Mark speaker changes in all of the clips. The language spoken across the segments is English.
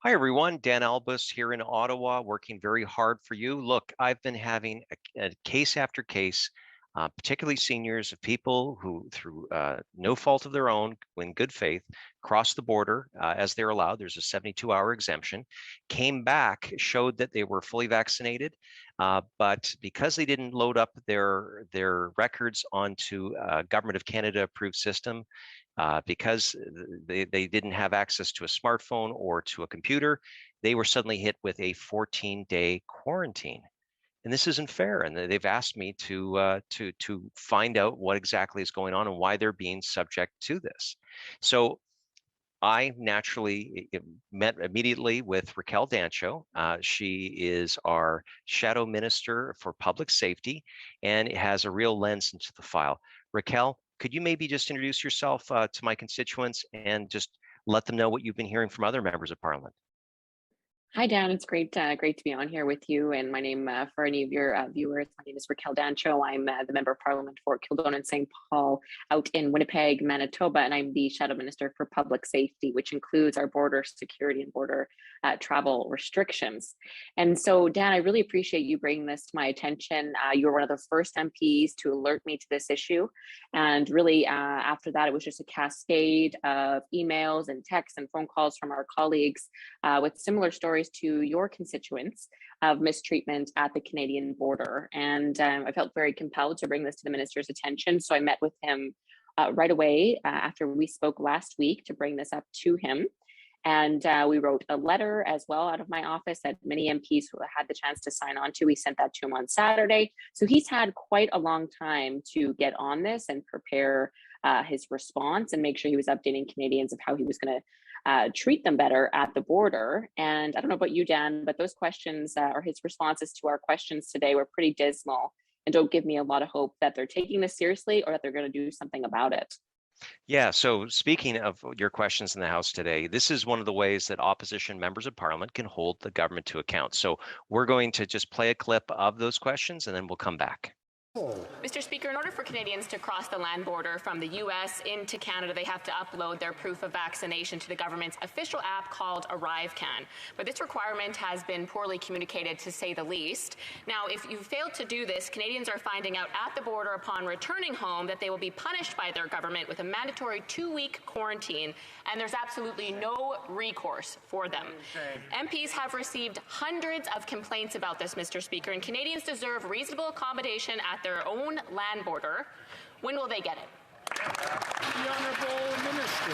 Speaker 1: Hi, everyone. Dan Albus here in Ottawa, working very hard for you. Look, I've been having a case after case, particularly seniors of people who, through no fault of their own, in good faith, crossed the border as they're allowed. There's a 72-hour exemption, came back, showed that they were fully vaccinated, but because they didn't load up their records onto a Government of Canada approved system, because they didn't have access to a smartphone or to a computer, they were suddenly hit with a 14-day quarantine. And this isn't fair. And they've asked me to find out what exactly is going on and why they're being subject to this. So I naturally met immediately with Raquel Dancho. She is our shadow minister for public safety and has a real lens into the file. Raquel, could you maybe just introduce yourself to my constituents and just let them know what you've been hearing from other members of Parliament?
Speaker 2: Hi, Dan. It's great to be on here with you. And my name, for any of your viewers, my name is Raquel Dancho. I'm the Member of Parliament for Kildonan and St. Paul out in Winnipeg, Manitoba, and I'm the Shadow Minister for Public Safety, which includes our border security and border travel restrictions. And so, Dan, I really appreciate you bringing this to my attention. You were one of the first MPs to alert me to this issue. And really, after that, it was just a cascade of emails and texts and phone calls from our colleagues with similar stories to your constituents of mistreatment at the Canadian border. And I felt very compelled to bring this to the minister's attention. So I met with him right away after we spoke last week to bring this up to him. And we wrote a letter as well out of my office that many MPs who had the chance to sign on to. We sent that to him on Saturday. So he's had quite a long time to get on this and prepare his response and make sure he was updating Canadians of how he was going to treat them better at the border. And I don't know about you, Dan, but those questions or his responses to our questions today were pretty dismal and don't give me a lot of hope that they're taking this seriously or that they're going to do something about it.
Speaker 1: Yeah, so speaking of your questions in the House today, this is one of the ways that opposition members of Parliament can hold the government to account. So we're going to just play a clip of those questions and then we'll come back.
Speaker 3: Mr. Speaker, in order for Canadians to cross the land border from the U.S. into Canada, they have to upload their proof of vaccination to the government's official app called ArriveCan. But this requirement has been poorly communicated, to say the least. Now, if you fail to do this, Canadians are finding out at the border upon returning home that they will be punished by their government with a mandatory 2-week quarantine, and there's absolutely no recourse for them. MPs have received hundreds of complaints about this, Mr. Speaker, and Canadians deserve reasonable accommodation at their own land border. When will they get it?
Speaker 4: The Honourable Minister.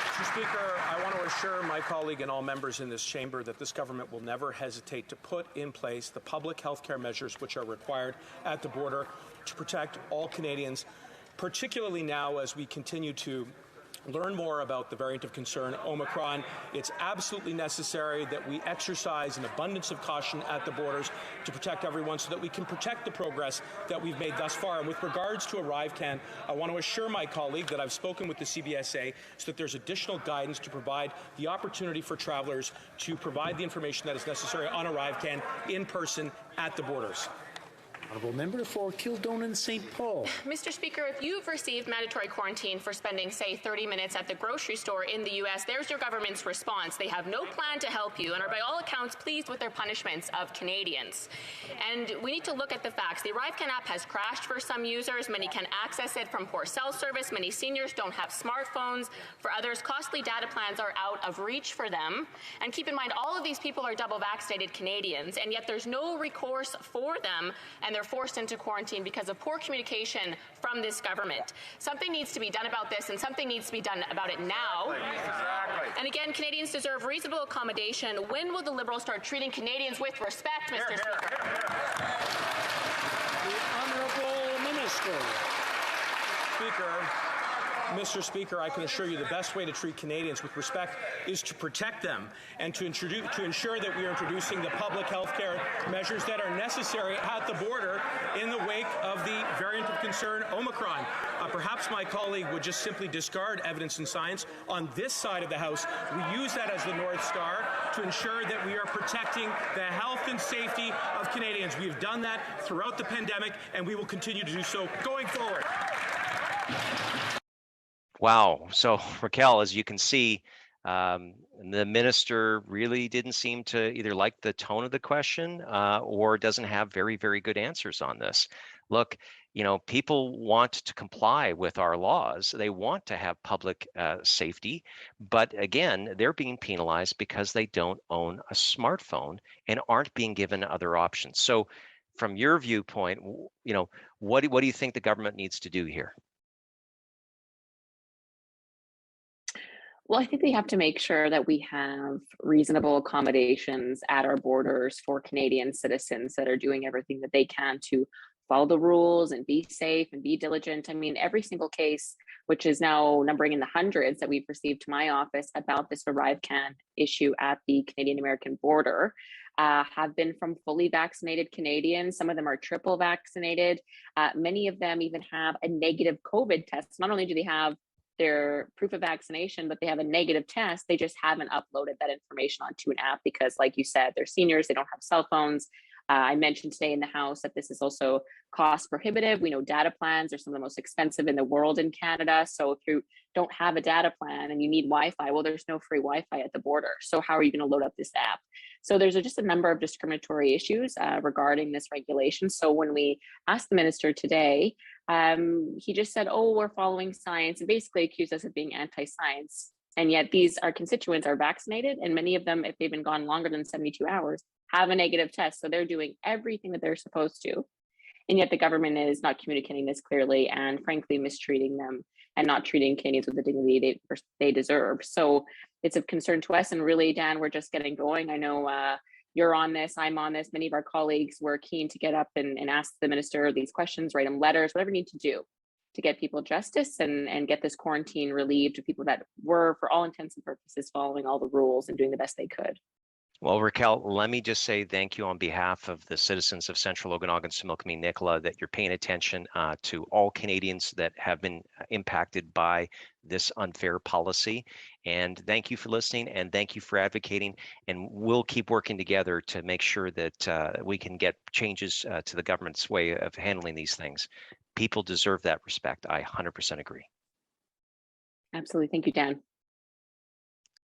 Speaker 4: Mr. Speaker, I want to assure my colleague and all members in this chamber that this government will never hesitate to put in place the public health care measures which are required at the border to protect all Canadians, particularly now as we continue to learn more about the variant of concern, Omicron. It's absolutely necessary that we exercise an abundance of caution at the borders to protect everyone so that we can protect the progress that we've made thus far. And with regards to ArriveCan, I want to assure my colleague that I've spoken with the CBSA so that there's additional guidance to provide the opportunity for travelers to provide the information that is necessary on ArriveCan in person at the borders.
Speaker 5: Honourable Member for Kildonan and St. Paul.
Speaker 3: Mr. Speaker, if you've received mandatory quarantine for spending, say, 30 minutes at the grocery store in the U.S., there's your government's response. They have no plan to help you and are by all accounts pleased with their punishments of Canadians. And we need to look at the facts. The ArriveCan app has crashed for some users. Many can access it from poor cell service. Many seniors don't have smartphones. For others, costly data plans are out of reach for them. And keep in mind, all of these people are double vaccinated Canadians, and yet there's no recourse for them, and they're forced into quarantine because of poor communication from this government. Something needs to be done about this, and something needs to be done about it now. Exactly. And again, Canadians deserve reasonable accommodation. When will the Liberals start treating Canadians with respect, Mr. Speaker?
Speaker 5: The Honourable Minister.
Speaker 4: Mr. Speaker, I can assure you the best way to treat Canadians with respect is to protect them and to ensure that we are introducing the public health care measures that are necessary at the border in the wake of the variant of concern, Omicron. Perhaps my colleague would just simply discard evidence and science. On this side of the House, we use that as the North Star to ensure that we are protecting the health and safety of Canadians. We have done that throughout the pandemic, and we will continue to do so going forward.
Speaker 1: Wow. So, Raquel, as you can see, The minister really didn't seem to either like the tone of the question or doesn't have very, very good answers on this. Look, people want to comply with our laws. They want to have public safety. But again, they're being penalized because they don't own a smartphone and aren't being given other options. So from your viewpoint, what do you think the government needs to do here?
Speaker 2: Well, I think we have to make sure that we have reasonable accommodations at our borders for Canadian citizens that are doing everything that they can to follow the rules and be safe and be diligent. I mean, every single case, which is now numbering in the hundreds that we've received to my office about this ArriveCan issue at the Canadian American border, have been from fully vaccinated Canadians. Some of them are triple vaccinated. Many of them even have a negative COVID test. Not only do they have their proof of vaccination, but they have a negative test. They just haven't uploaded that information onto an app because, like you said, they're seniors, they don't have cell phones. I mentioned today in the House that this is also cost prohibitive. We know data plans are some of the most expensive in the world in Canada. So if you don't have a data plan and you need Wi-Fi, well, there's no free Wi-Fi at the border. So how are you going to load up this app? So there's just a number of discriminatory issues regarding this regulation. So when we asked the minister today, he just said, "Oh, we're following science," and basically accused us of being anti-science. And yet our constituents are vaccinated, and many of them, if they've been gone longer than 72 hours, have a negative test. So they're doing everything that they're supposed to. And yet the government is not communicating this clearly and frankly mistreating them and not treating Canadians with the dignity they deserve. So it's of concern to us. And really, Dan, we're just getting going. I know you're on this, I'm on this. Many of our colleagues were keen to get up and ask the minister these questions, write them letters, whatever we need to do to get people justice and get this quarantine relieved to people that were, for all intents and purposes, following all the rules and doing the best they could.
Speaker 1: Well, Raquel, let me just say thank you on behalf of the citizens of Central Okanagan, Similkameen, Nicola, that you're paying attention to all Canadians that have been impacted by this unfair policy. And thank you for listening, and thank you for advocating. And we'll keep working together to make sure that we can get changes to the government's way of handling these things. People deserve that respect. I 100% agree.
Speaker 2: Absolutely. Thank you, Dan.